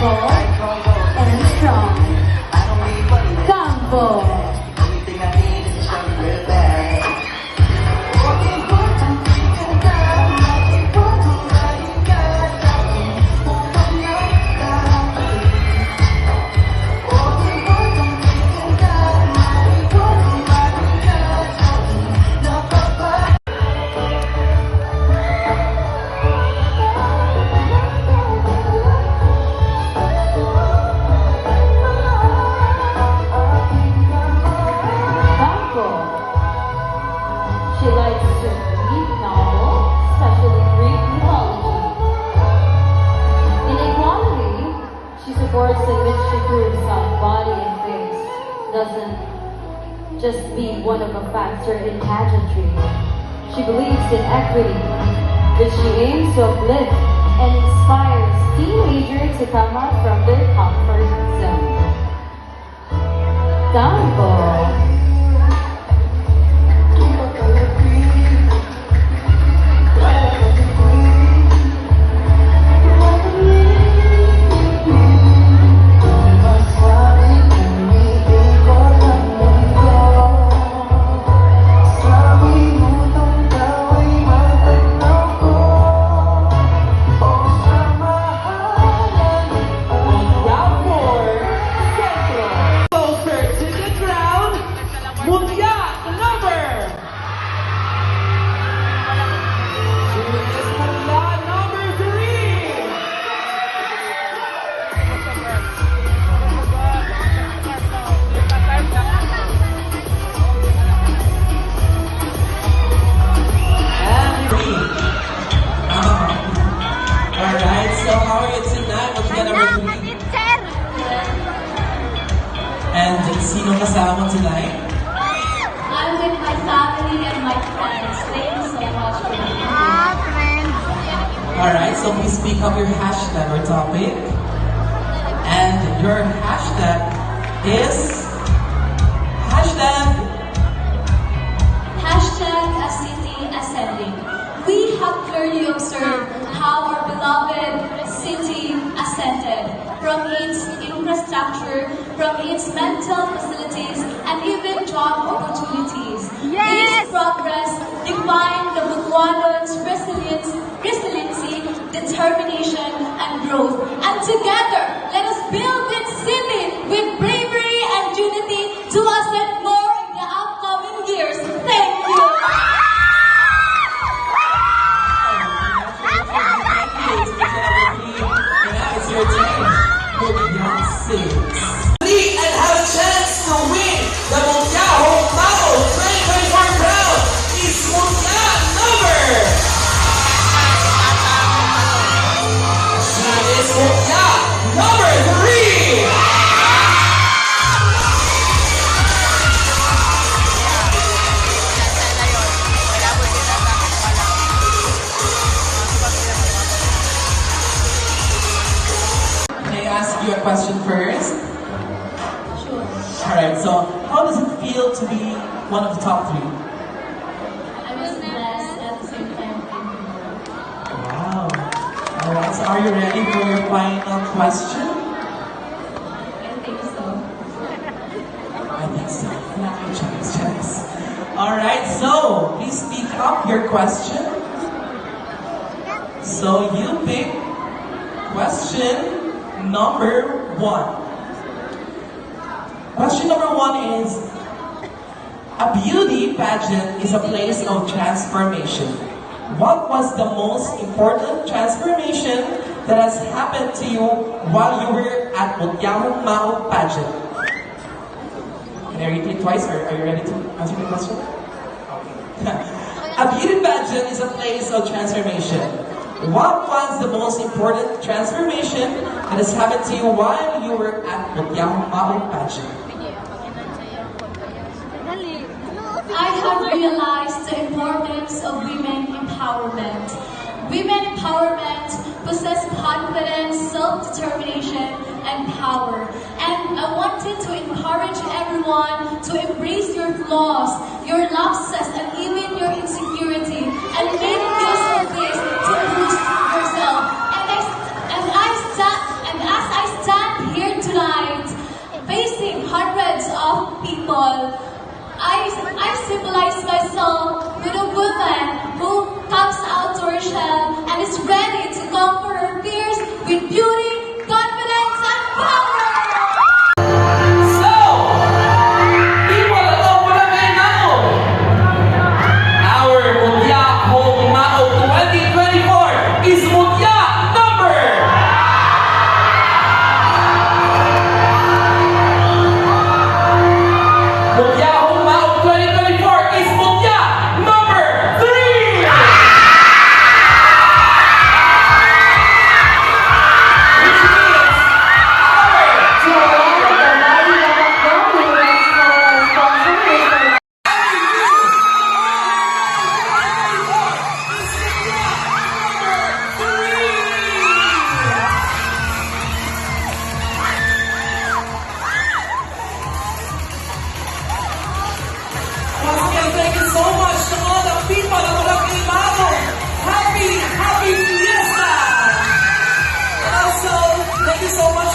powerful and strong. Campo. She likes to read novels, especially Greek mythology. In equality, she supports the rich groups on body and face, doesn't just be one of a factor in pageantry. She believes in equity, which she aims to uplift and inspires teenagers to come out from their comfort zone. Campo. And sino kasama tonight? I'm with my family and my friends. Thank you so much for being here. Alright, so please speak up your hashtag or topic. And your hashtag is Hashtag A City Ascending. We have clearly observed how our beloved city ascended from its infrastructure, from its mental facilities, and even job opportunities. This progress defined the Bukwanon's resiliency, determination, and growth. And together, let us build this city with bravery and unity to ascend more in the upcoming years. Thank you! It's your turn. Mundial 6. And have a chance to win the Mundial Mao 2024 crown is Mundial number. That is Mundial number 3. Ask you a question first. Sure. Alright, so how does it feel to be one of the top 3? I was blessed at the same time. Wow. Alright, so are you ready for your final question? I think so. I think so. Checks. Alright, so please speak up your question. So you pick question number 1. Question number 1 is, a beauty pageant is a place of transformation. What was the most important transformation that has happened to you while you were at Mundial Mao pageant? Can I repeat twice? Are you ready to answer the question? A beauty pageant is a place of transformation. What was the most important transformation that has happened to you while you were at Mundial Mao pageant? I have realized the importance of women empowerment. Women empowerment possess confidence, self-determination, and power. And I wanted to encourage everyone to embrace your flaws, your lapses, and even your insecurity, and make use of this to boost yourself. And as I with beauty, confidence, and power! So, people at home, barangay Mao. Our Mutya Home Mao 2024 is Mutya number. Mutya Home Mao 2024 is Mutya number 3. Which means our To award the Mighty Level Trophy next to our sponsor, Mr. Once again, thank you so much to all the people of Barangay Mao. Happy Fiesta! And also, thank you so much